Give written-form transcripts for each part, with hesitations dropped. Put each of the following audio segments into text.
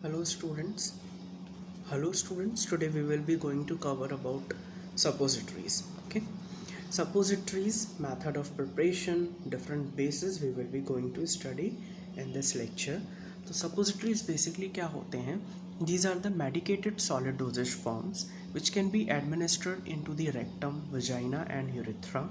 Hello students. Hello students. Today we will be going to cover about suppositories. Okay. Suppositories, method of preparation, different bases we will be going to study in this lecture. तो suppositories basically क्या होते हैं? These are the medicated solid dosage forms which can be administered into the rectum, vagina and urethra.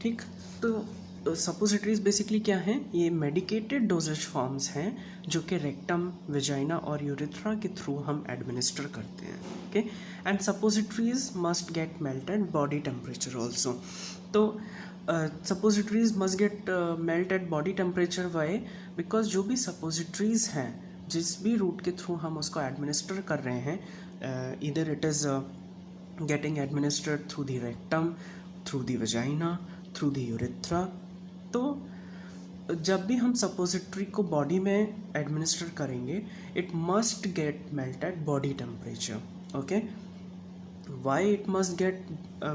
ठीक, तो suppositories basically क्या हैं? ये medicated doses forms हैं जो कि रेक्टम, वेजाइना और यूरेथ्रा के थ्रू हम एडमिनिस्टर करते हैं. Okay, and suppositories must get melt at body temperature also. तो suppositories must get melt at body temperature. Why? Because जो भी सपोजिटरीज हैं, जिस भी रूट के थ्रू हम उसको एडमिनिस्टर कर रहे हैं, इधर it is getting administered through the rectum, through the vagina, through the urethra. तो जब भी हम सपोजिटरी को बॉडी में एडमिनिस्टर करेंगे, it must get melt at body temperature. Okay, why it must get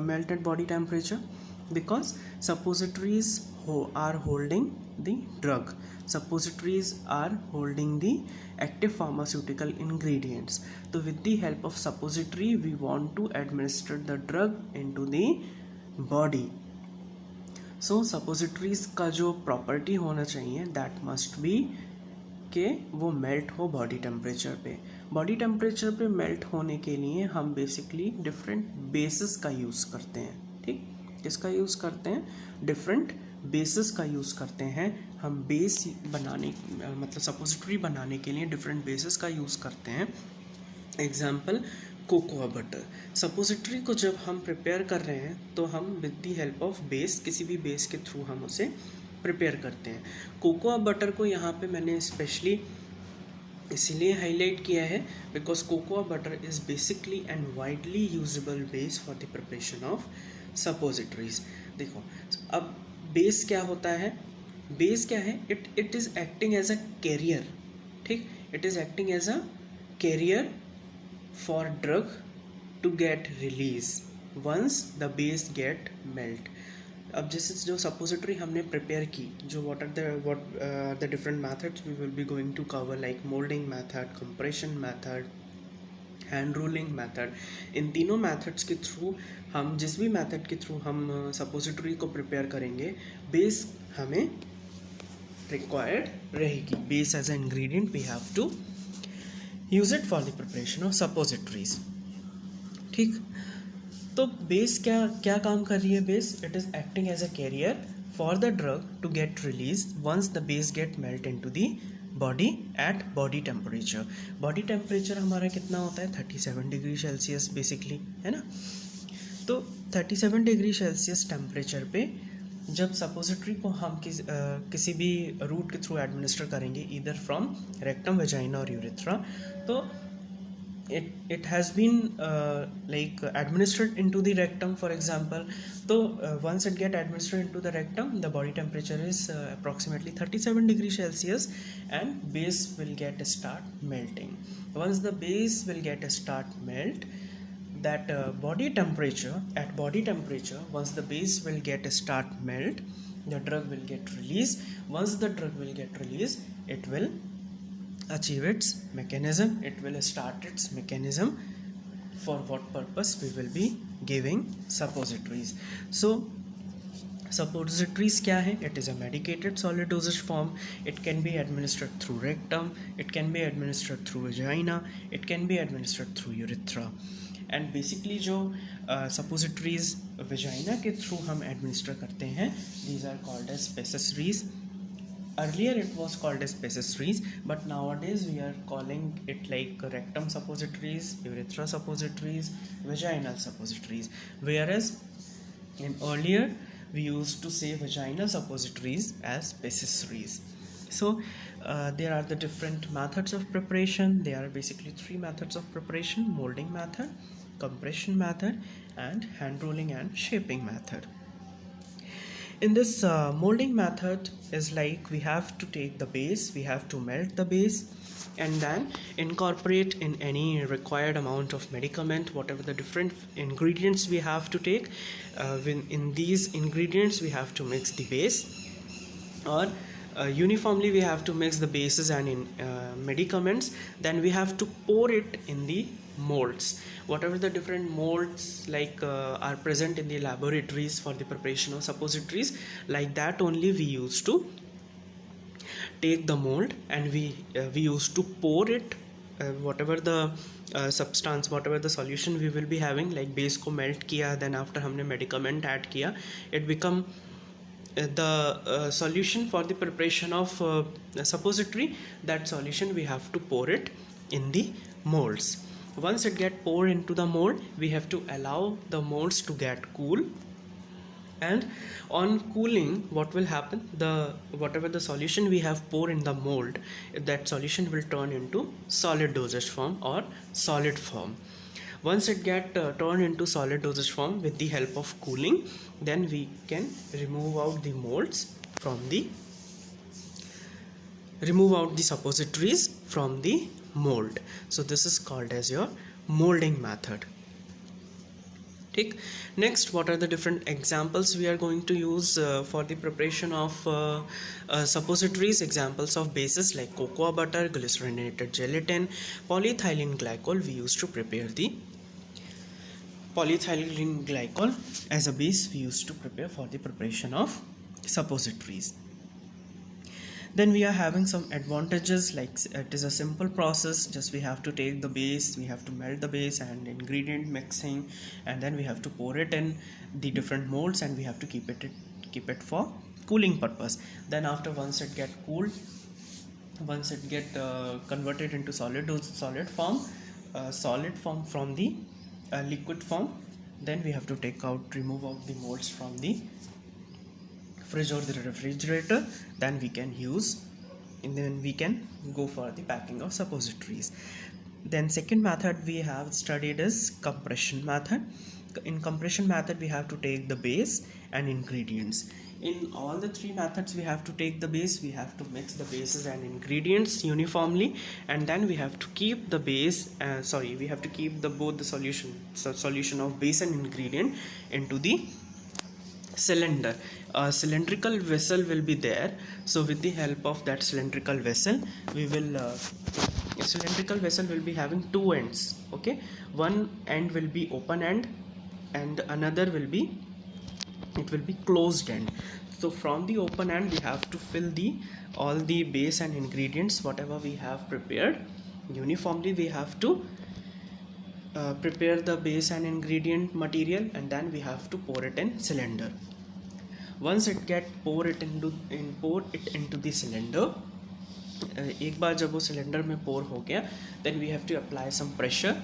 melt at body temperature? Because suppositories are holding the drug. Suppositories are holding the active pharmaceutical ingredients. So with the help of suppository we want to administer the drug into the body. So suppositories का जो property होना चाहिए that must be कि वो melt हो body temperature पे. Body temperature पे melt होने के लिए हम बेसिकली डिफरेंट बेसिस का यूज़ करते हैं. ठीक, किसका यूज़ करते हैं? डिफरेंट बेसिस का यूज़ करते हैं हम. बेस बनाने मतलब सपोजिटरी बनाने के लिए डिफरेंट बेसिस का यूज़ करते हैं. Example, cocoa butter. सपोजिटरी को जब हम प्रिपेयर कर रहे हैं तो हम with the help of base, किसी भी बेस के थ्रू हम उसे प्रिपेयर करते हैं. कोकोआ बटर को यहाँ पे मैंने स्पेशली इसीलिए हाईलाइट किया है because cocoa butter is basically and widely usable base for the preparation of suppositories. देखो, अब बेस क्या होता है? बेस क्या है? It is acting as a carrier. ठीक, it is acting as a carrier for drug to get release once the base get melt. अब जैसे जो सपोजिटरी हमने प्रिपेयर की, जो what are the different methods we will be going to cover, like moulding method, compression method, hand rolling method. इन तीनों methods के through हम, जिस भी मैथड के थ्रू हम सपोजिटरी को प्रिपेयर करेंगे, बेस हमें रिक्वायर्ड रहेगी. Base as a ingredient we have to use it for the preparation of suppositories. ठीक, तो बेस क्या काम कर रही है? Base, it is acting as a carrier for the drug to get release once the base get melt into the body at body temperature. Body temperature हमारा कितना होता है? 37 डिग्री सेल्सियस बेसिकली, है ना. तो 37 डिग्री सेल्सियस टेम्परेचर पे जब suppository को हम किसी भी रूट के थ्रू एडमिनिस्टर करेंगे, ईदर फ्रॉम रेक्टम, वेजाइना और यूरेथ्रा, तो it has been like administered into the rectum, for example. So once it get administered into the rectum, the body temperature is approximately 37 degree Celsius and base will get start melting. Once the base will get start melt, that body temperature, at body temperature, once the base will get start melt, the drug will get released. Once the drug will get released, it will achieve its mechanism, it will start its mechanism for what purpose we will be giving suppositories. So suppositories क्या है? It is a medicated solid dosage form. It can be administered through rectum, it can be administered through vagina, it can be administered through urethra. And basically जो suppositories vagina के through हम administer करते हैं, these are called as pessaries. Earlier it was called as pessaries, but nowadays we are calling it like rectum suppositories, urethra suppositories, vaginal suppositories. Whereas in earlier we used to say vaginal suppositories as pessaries. So there are the different methods of preparation. There are basically 3 methods of preparation: molding method, compression method, and hand rolling and shaping method. In this molding method is like we have to take the base, we have to melt the base and then incorporate in any required amount of medicament, whatever the different ingredients we have to take. In these ingredients we have to mix the base, or uniformly we have to mix the bases and in medicaments. Then we have to pour it in the molds. Whatever the different molds like are present in the laboratories for the preparation of suppositories, like that only we used to take the mold, and we used to pour it, whatever the substance, whatever the solution we will be having, like base को melt किया, then after हमने medicament add किया, it become the solution for the preparation of suppository. That solution we have to pour it in the molds. Once it get poured into the mold, we have to allow the molds to get cool, and on cooling what will happen, the whatever the solution we have poured in the mold, that solution will turn into solid dosage form or solid form. Once it get turned into solid dosage form with the help of cooling, then we can remove out the molds from the suppositories from the mold. So this is called as your molding method. Next, what are the different examples we are going to use for the preparation of suppositories? Examples of bases like cocoa butter, glycerinated gelatin, polyethylene glycol. We used to prepare the polyethylene glycol as a base we used to prepare for the preparation of suppositories. Then we are having some advantages, like it is a simple process, just we have to take the base, we have to melt the base and ingredient mixing, and then we have to pour it in the different molds, and we have to keep it for cooling purpose. Then after, once it get cooled, once it get converted into solid form from the liquid form, then we have to remove out the molds from the fridge or the refrigerator. Then we can use, and then we can go for the packing of suppositories. Then second method we have studied is compression method. In compression method we have to take the base and ingredients. In all the three methods we have to take the base, we have to mix the bases and ingredients uniformly, and then we have to keep the base we have to keep both the solution of base and ingredient into the cylinder. A cylindrical vessel will be there, so with the help of that cylindrical vessel we will a cylindrical vessel will be having two ends. Okay, one end will be open end and another will be closed end. So from the open end we have to fill all the base and ingredients whatever we have prepared uniformly. We have to prepare the base and ingredient material, and then we have to pour it in cylinder. Once it get pour it into the cylinder, एक बार जब वो cylinder में pour हो गया, then we have to apply some pressure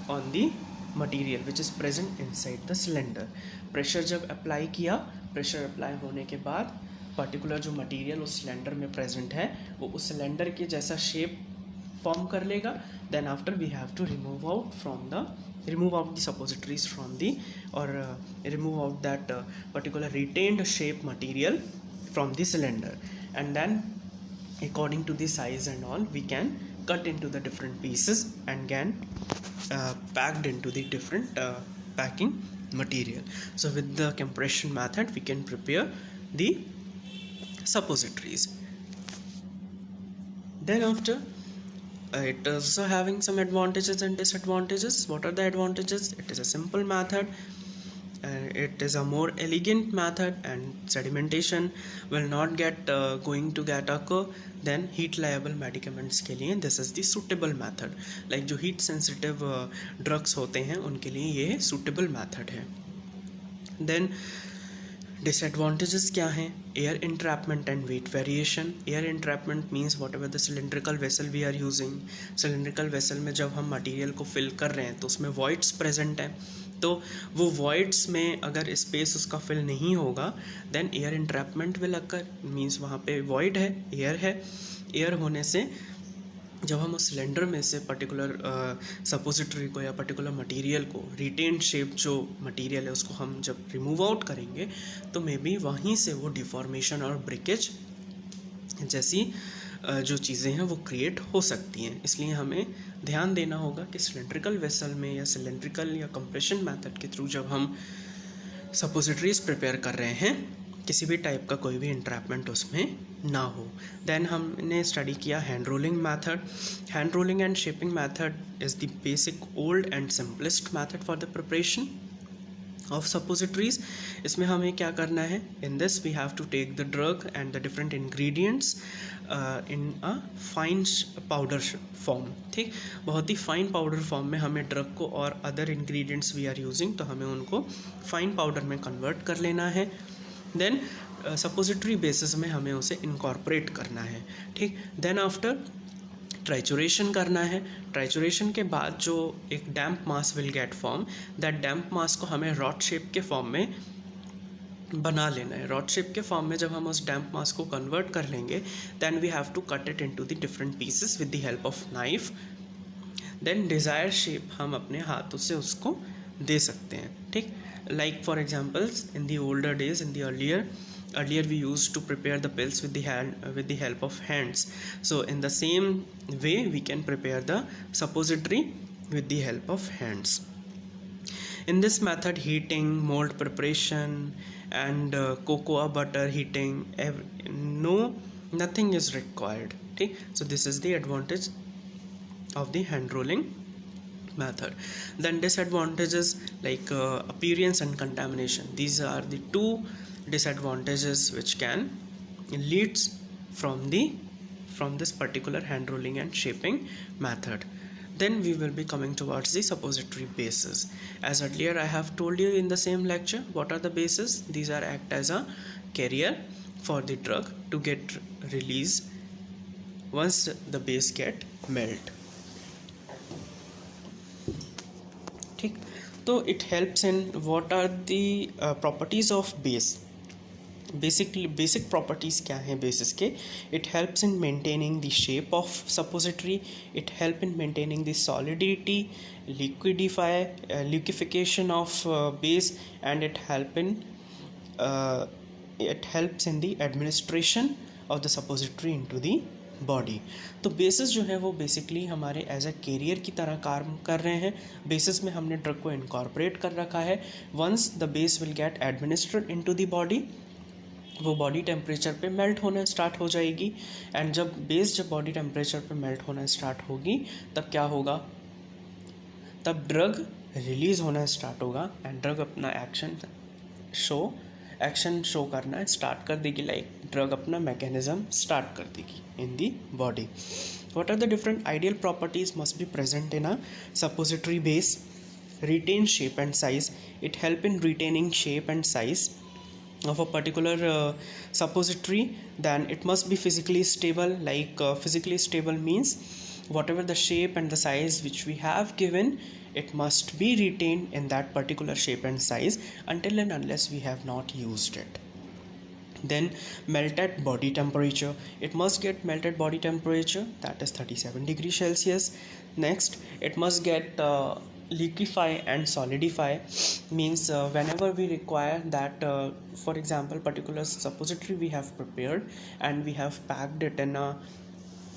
on the material which is present inside the cylinder. Pressure जब apply किया, pressure apply होने के बाद particular जो material उस cylinder में present है वो उस cylinder के जैसा shape form कर लेगा. Then after we have to remove out the suppositories from remove out that particular retained shape material from the cylinder, and then according to the size and all we can cut into the different pieces and can packed into the different packing material. So with the compression method we can prepare the suppositories. Then after it is also having some advantages and disadvantages. What are the advantages? It is a simple method, it is a more elegant method, and sedimentation will not going to get occur. Then heat liable medicaments के लिए this is the suitable method. Like जो heat sensitive drugs होते हैं उनके लिए ये suitable method है. Then disadvantages क्या हैं? Air entrapment and weight variation. Air entrapment means whatever the cylindrical vessel we are using, cylindrical vessel में जब हम material को fill कर रहे हैं तो उसमें voids present हैं, तो वो voids में अगर space उसका fill नहीं होगा then air entrapment will occur. means वहाँ पे void है, air है, air होने से जब हम उस सिलेंडर में से पर्टिकुलर सपोजिटरी को या पर्टिकुलर मटेरियल को, रिटेन शेप जो मटेरियल है उसको हम जब रिमूव आउट करेंगे तो मे बी वहीं से वो डिफॉर्मेशन और ब्रेकेज जैसी जो चीज़ें हैं वो क्रिएट हो सकती हैं. इसलिए हमें ध्यान देना होगा कि सिलेंड्रिकल वेसल में या सिलेंड्रिकल या कंप्रेशन मेथड के थ्रू जब हम सपोजिटरीज प्रिपेयर कर रहे हैं किसी भी टाइप का कोई भी इंट्रैपमेंट उसमें ना हो। देन हमने स्टडी किया hand rolling method. Hand rolling and shaping method is the basic old and simplest method for the preparation of suppositories. इसमें हमें क्या करना है? In this we have to take the drug and the different ingredients in a fine powder form. ठीक, बहुत ही fine powder form में हमें drug को और other ingredients we are using, तो हमें उनको फाइन पाउडर में कन्वर्ट कर लेना है। देन सपोजिटरी बेसिस में हमें उसे इनकॉर्पोरेट करना है। ठीक, देन आफ्टर ट्राइचुरेशन करना है। ट्राइचुरेशन के बाद जो एक damp mass will get form, that damp mass को हमें रॉड शेप के फॉर्म में बना लेना है। रॉड शेप के फॉर्म में जब हम उस डैम्प मास को कन्वर्ट कर लेंगे, then we have to cut it into the different pieces with the help of knife. Then desire shape हम अपने हाथों से उसको दे सकते हैं। ठीक, like for examples in the older days, in the earlier we used to prepare the pills with the help of hands. So in the same way we can prepare the suppository with the help of hands. In this method, heating, mold preparation and cocoa butter heating, nothing is required. Okay, so this is the advantage of the hand rolling method. Then disadvantages like appearance and contamination. These are the two disadvantages which can leads from this particular hand rolling and shaping method. Then we will be coming towards the suppository bases. As earlier I have told you in the same lecture, what are the bases? These are act as a carrier for the drug to get released once the base get melt. ठीक, तो it helps in what are the properties of base. Basic properties क्या हैं basis के? It helps in maintaining the shape of suppository, it help in maintaining the solidity, liquefication of base, and it helps in the administration of the suppository into the body. तो basis जो है वो basically हमारे as a career की तरह काम कर रहे हैं। बेसिस में हमने ड्रग को इनकॉर्पोरेट कर रखा है। Once the base will get administered into the body, वो बॉडी टेम्परेचर पे मेल्ट होना स्टार्ट हो जाएगी। एंड जब बॉडी टेम्परेचर पे मेल्ट होना स्टार्ट होगी, तब क्या होगा? तब ड्रग रिलीज़ होना स्टार्ट होगा एंड ड्रग अपना एक्शन शो करना स्टार्ट कर देगी। लाइक ड्रग अपना मैकेनिज्म स्टार्ट कर देगी in the body. What are the different ideal properties must be present in a suppository base? Retain shape and size, it help in retaining shape and size of a particular suppository. Then it must be physically stable. Like physically stable means whatever the shape and the size which we have given, it must be retained in that particular shape and size until and unless we have not used it. Then melt at body temperature, it must get melt at body temperature, that is 37 degrees Celsius. Next, it must get liquefy and solidify, means whenever we require that, for example, particular suppository we have prepared and we have packed it in a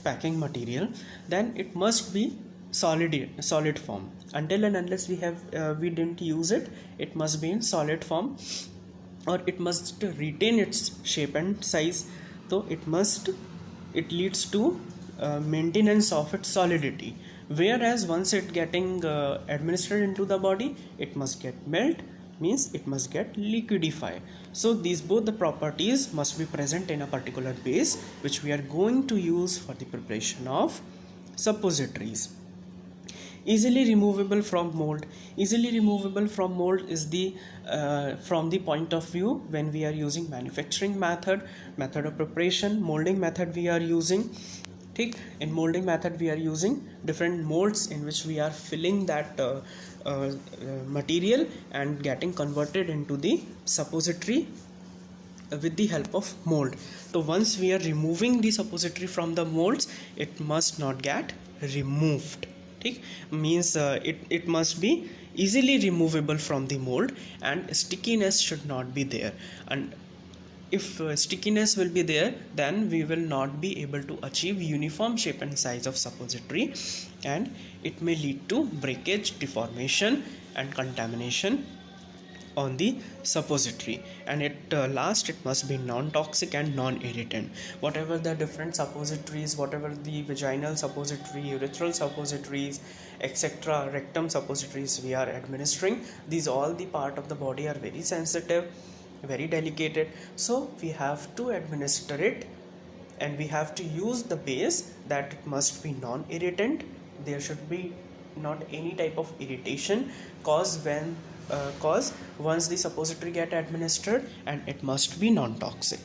packing material, then it must be solid form. Until and unless we didn't use it, it must be in solid form, or it must retain its shape and size. So it leads to maintenance of its solidity. Whereas once it getting administered into the body, it must get melt, means it must get liquidify. So these both the properties must be present in a particular base which we are going to use for the preparation of suppositories. Easily removable from mold. Easily removable from mold is the from the point of view when we are using manufacturing method of preparation. Molding method we are using. In molding method we are using different molds in which we are filling that material and getting converted into the suppository with the help of mold. So once we are removing the suppository from the molds, it must not get removed. Means it must be easily removable from the mold, and stickiness should not be there. And if stickiness will be there, then we will not be able to achieve uniform shape and size of suppository, and it may lead to breakage, deformation and contamination on the suppository, and last it must be non-toxic and non-irritant. Whatever the different suppositories, whatever the vaginal suppository, urethral suppositories, etc., rectum suppositories we are administering, these all the part of the body are very sensitive, very delicate, so we have to administer it, and we have to use the base that it must be non-irritant. There should be not any type of irritation cause once the suppository get administered, and it must be non-toxic.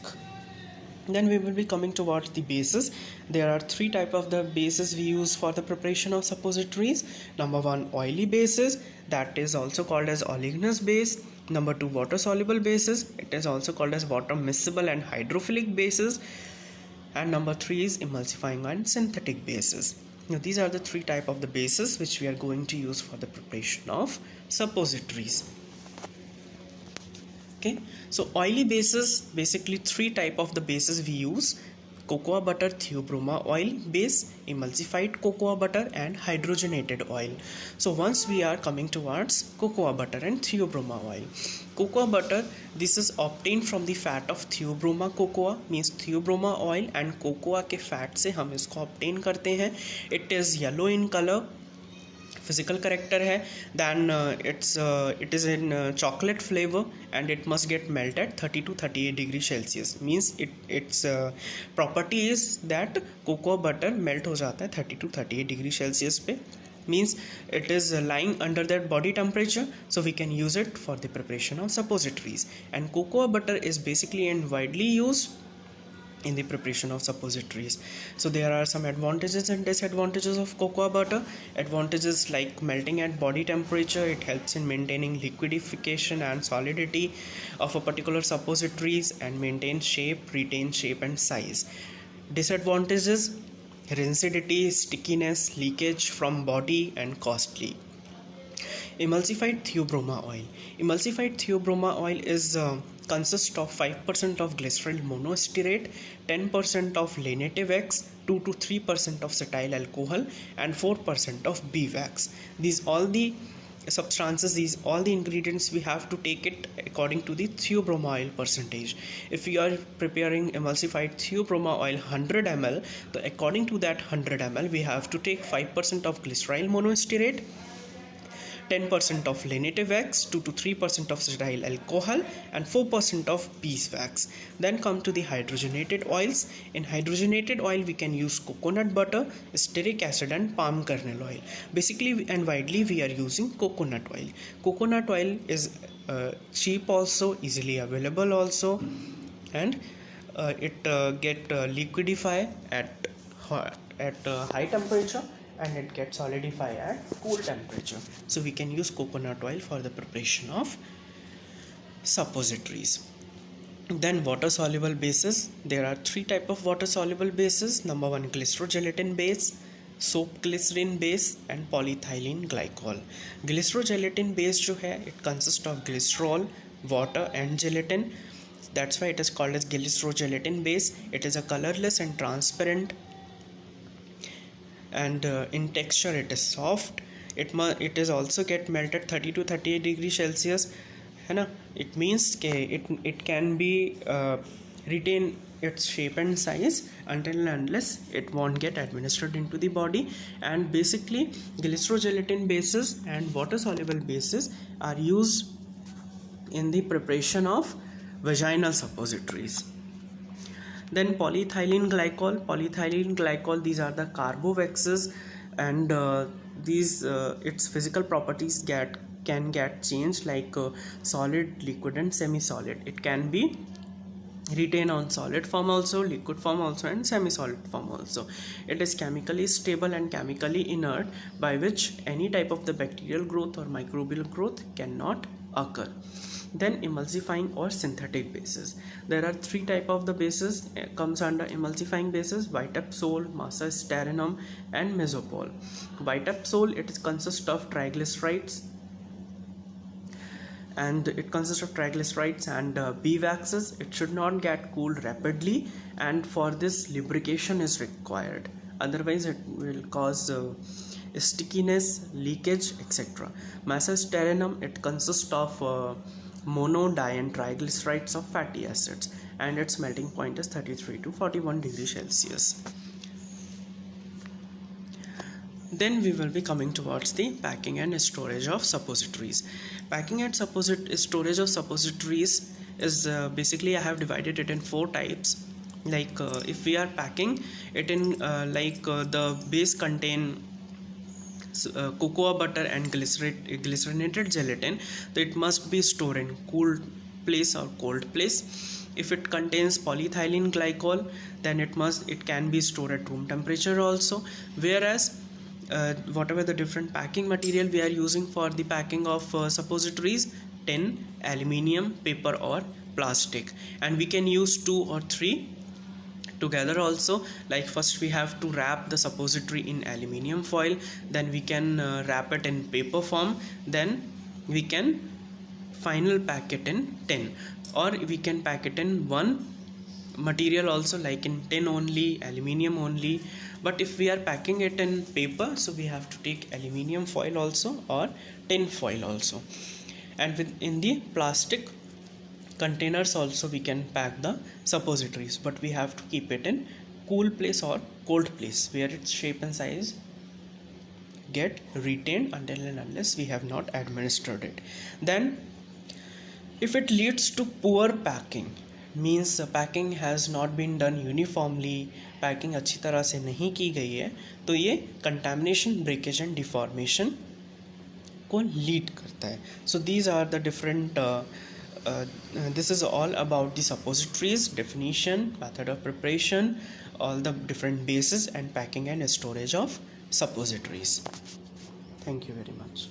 Then we will be coming towards the bases. There are three type of the bases we use for the preparation of suppositories. Number one, oily bases, that is also called as oleaginous base. Number two, water soluble bases, it is also called as water miscible and hydrophilic bases. And number three is emulsifying and synthetic bases. Now these are the three type of the bases which we are going to use for the preparation of suppositories. Okay, so oily bases, basically three type of the bases we use: cocoa butter theobroma oil base, emulsified cocoa butter, and hydrogenated oil. So once we are coming towards cocoa butter and theobroma oil. Cocoa butter, this is obtained from the fat of theobroma cocoa, means theobroma oil and cocoa के fat से हम इसको obtain करते हैं. It is yellow in color, physical character है, then it is in chocolate flavor, and it must get melted at 30 to 38 degree Celsius. Means its property is that cocoa butter melt हो जाता है 30 to 38 degree Celsius पे. Means it is lying under that body temperature, so we can use it for the preparation of suppositories. And cocoa butter is basically and widely used in the preparation of suppositories. So there are some advantages and disadvantages of cocoa butter. Advantages like melting at body temperature, it helps in maintaining liquidification and solidity of a particular suppositories and maintain shape, retain shape and size. Disadvantages: rancidity, stickiness, leakage from body, and costly. Emulsified theobroma oil. Emulsified theobroma oil is consists of 5% of glycerol monostearate, 10% of lanative X, 2 to 3% of cetyl alcohol, and 4% of beeswax. These all the substances, these all the ingredients, we have to take it according to the theobroma oil percentage. If we are preparing emulsified theobroma oil 100 ml, so according to that 100 ml we have to take 5% of glycerol monostearate, 10% of lanative X, 2 to 3% of cetyl alcohol, and 4% of beeswax. Then come to the hydrogenated oils. In hydrogenated oil we can use coconut butter, stearic acid, and palm kernel oil. Basically and widely we are using coconut oil. Coconut oil is cheap also, easily available also, and it get liquidify at high temperature, and it gets solidify at cool temperature. So we can use coconut oil for the preparation of suppositories. Then water soluble bases. There are three type of water soluble bases. Number one, glycerogelatin base, soap glycerin base, and polyethylene glycol. Glycerogelatin base जो है, it consists of glycerol, water, and gelatin. That's why it is called as glycerogelatin base. It is a colorless and transparent, and in texture it is soft. It is also get melted 30 to 38 degree Celsius, है ना. It means it can be retain its shape and size until and unless it won't get administered into the body. And basically glycerogelatin bases and water soluble bases are used in the preparation of vaginal suppositories. Then polyethylene glycol, these are the carbovexes, and these its physical properties can get changed, like solid, liquid, and semi-solid. It can be retained on solid form also, liquid form also, and semi-solid form also. It is chemically stable and chemically inert, by which any type of the bacterial growth or microbial growth cannot occur. Then emulsifying or synthetic bases. There are three type of the bases comes under emulsifying bases: vitapsol, massa sterinum, and mesopol. Vitapsol, it consists of triglycerides, and beeswaxes. It should not get cooled rapidly, and for this lubrication is required, otherwise it will cause stickiness, leakage, etc. Massa sterinum, it consists of mono, di and triglycerides of fatty acids, and its melting point is 33 to 41 degrees Celsius. Then we will be coming towards the packing and storage of suppositories. Packing and storage of suppositories is basically I have divided it in 4 types. Like if we are packing it in the base contain cocoa butter and glycerinated gelatin, so it must be stored in cool place or cold place. If it contains polyethylene glycol, then it can be stored at room temperature also. Whereas whatever the different packing material we are using for the packing of suppositories, tin, aluminium, paper or plastic, and we can use 2 or 3 together also. Like first we have to wrap the suppository in aluminium foil, then we can wrap it in paper form, then we can final pack it in tin, or we can pack it in one material also, like in tin only, aluminium only. But if we are packing it in paper, so we have to take aluminium foil also or tin foil also. And in the plastic containers also we can pack the suppositories, but we have to keep it in cool place or cold place where its shape and size get retained until and unless we have not administered it. Then if it leads to poor packing, means packing has not been done uniformly, packing अच्छी तरह से नहीं की गई है, तो ये contamination, breakage and deformation को लीड करता है. So these are the different this is all about the suppositories, definition, method of preparation, all the different bases and packing and storage of suppositories. Thank you very much.